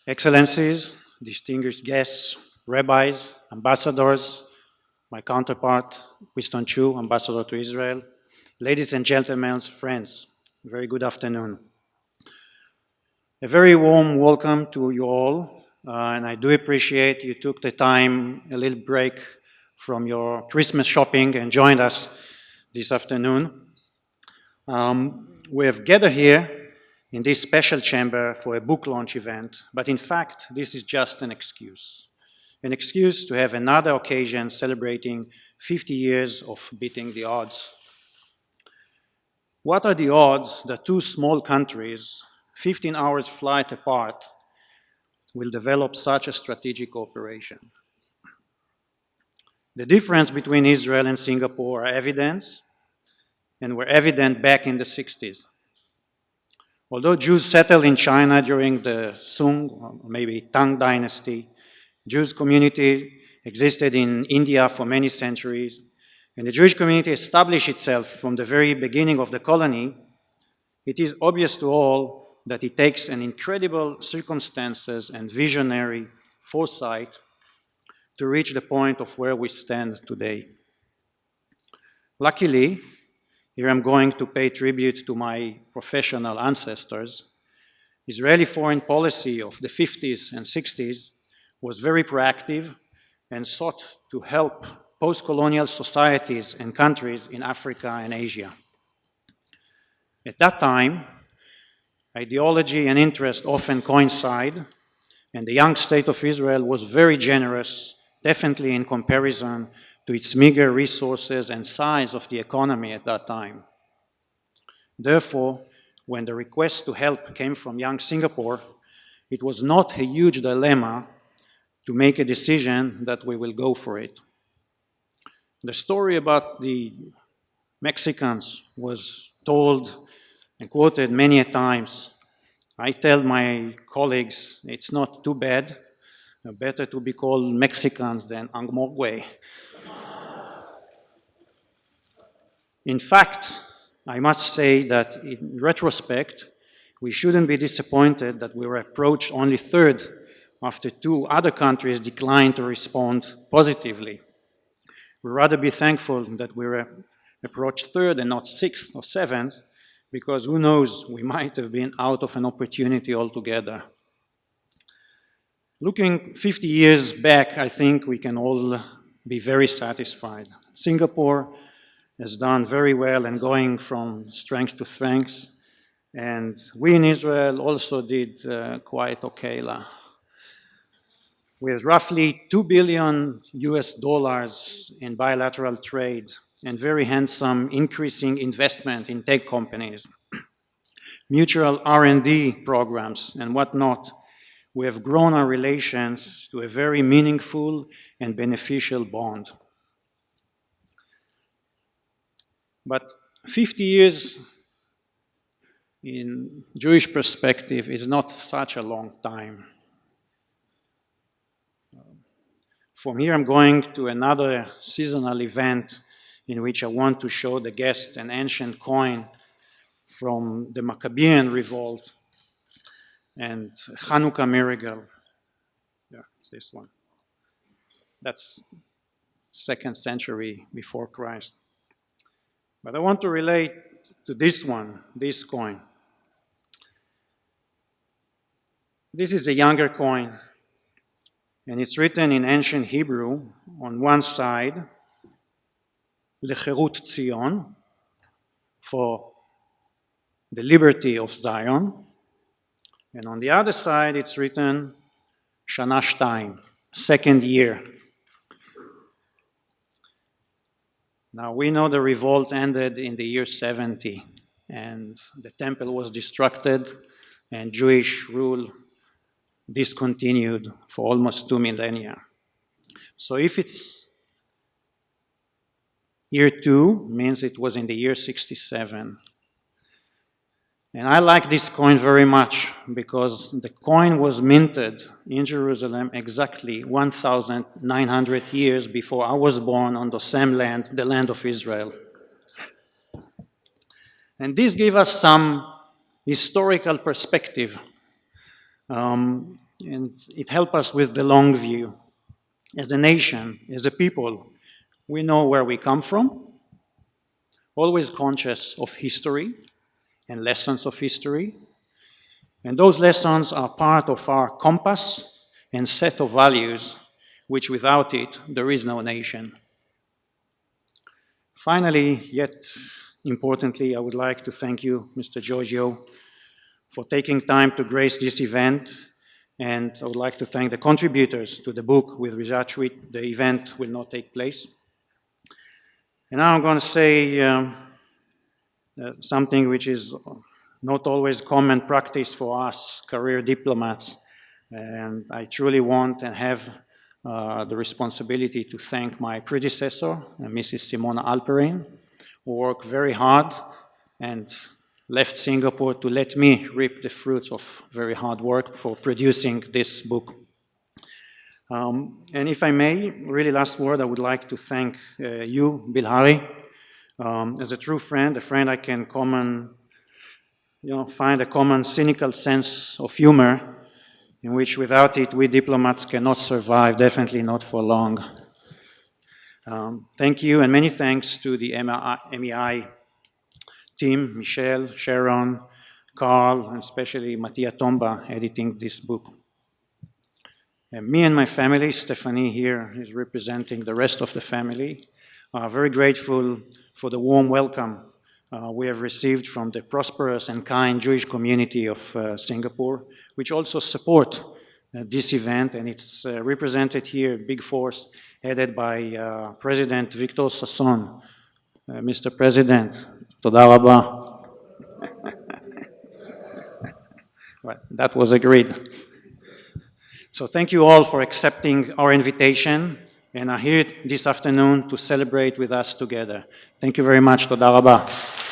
Excellencies, distinguished guests, rabbis, ambassadors, my counterpart, Winston Chu, ambassador to Israel, ladies and gentlemen, friends, very good afternoon. A very warm welcome to you all, and I do appreciate you took the time, a little break from your Christmas shopping and joined us this afternoon. We have gathered here in this special chamber for a book launch event, but in fact, this is just an excuse to have another occasion celebrating 50 years of beating the odds. What are the odds that two small countries, 15 hours flight apart, will develop such a strategic cooperation? The difference between Israel and Singapore are evident, and were evident back in the 60s. Although Jews settled in China during the Sung, or maybe Tang dynasty, Jewish community existed in India for many centuries, and the Jewish community established itself from the very beginning of the colony. It is obvious to all that it takes an incredible circumstances and visionary foresight to reach the point of where we stand today. Luckily, here I'm going to pay tribute to my professional ancestors. Israeli foreign policy of the 50s and 60s was very proactive and sought to help post-colonial societies and countries in Africa and Asia. At that time, ideology and interest often coincide, and the young state of Israel was very generous, definitely in comparison to its meager resources and size of the economy at that time. Therefore, when the request to help came from young Singapore, it was not a huge dilemma to make a decision that we will go for it. The story about the Mexicans was told and quoted many times. I tell my colleagues it's not too bad, better to be called Mexicans than Angmogwe. In fact, I must say that in retrospect, we shouldn't be disappointed that we were approached only third after two other countries declined to respond positively. We'd rather be thankful that we were approached third and not sixth or seventh, because who knows, we might have been out of an opportunity altogether. Looking 50 years back, I think we can all be very satisfied. Singapore has done very well and going from strength to strength. And we in Israel also did quite okay. With roughly $2 billion in bilateral trade and very handsome increasing investment in tech companies, mutual R&D programs and whatnot, we have grown our relations to a very meaningful and beneficial bond. But 50 years in Jewish perspective is not such a long time. From here I'm going to another seasonal event in which I want to show the guests an ancient coin from the Maccabean revolt and Hanukkah miracle. Yeah, it's this one. That's 2nd century before Christ. But I want to relate to this one, this coin. This is a younger coin, and it's written in ancient Hebrew on one side, Lecherut Zion, for the liberty of Zion, and on the other side it's written Shana Shtayim, 2nd year. Now we know the revolt ended in the year 70, and the temple was destructed, and Jewish rule discontinued for almost 2 millennia. So if it's year 2, means it was in the year 67. And I like this coin very much because the coin was minted in Jerusalem exactly 1,900 years before I was born on the same land, the land of Israel. And this gave us some historical perspective. And it helps us with the long view. As a nation, as a people, we know where we come from, always conscious of history and lessons of history. And those lessons are part of our compass and set of values, which without it, there is no nation. Finally, yet importantly, I would like to thank you, Mr. Giorgio, for taking time to grace this event. And I would like to thank the contributors to the book with which the event will not take place. And now I'm going to say something which is not always common practice for us career diplomats. And I truly want and have the responsibility to thank my predecessor, Mrs. Simona Alperin, who worked very hard and left Singapore to let me reap the fruits of very hard work for producing this book. And if I may, really last word, I would like to thank you, Bilhari, as a true friend, a friend I can find a common cynical sense of humor, in which without it, we diplomats cannot survive, definitely not for long. Thank you, and many thanks to the MEI team, Michelle, Sharon, Carl, and especially Mattia Tomba, editing this book. And me and my family, Stephanie here is representing the rest of the family, are very grateful for the warm welcome we have received from the prosperous and kind Jewish community of Singapore, which also support this event, and it's represented here, big force, headed by President Victor Sasson. Mr. President, toda raba. Well, that was agreed. So thank you all for accepting our invitation and are here this afternoon to celebrate with us together. Thank you very much. Toda raba.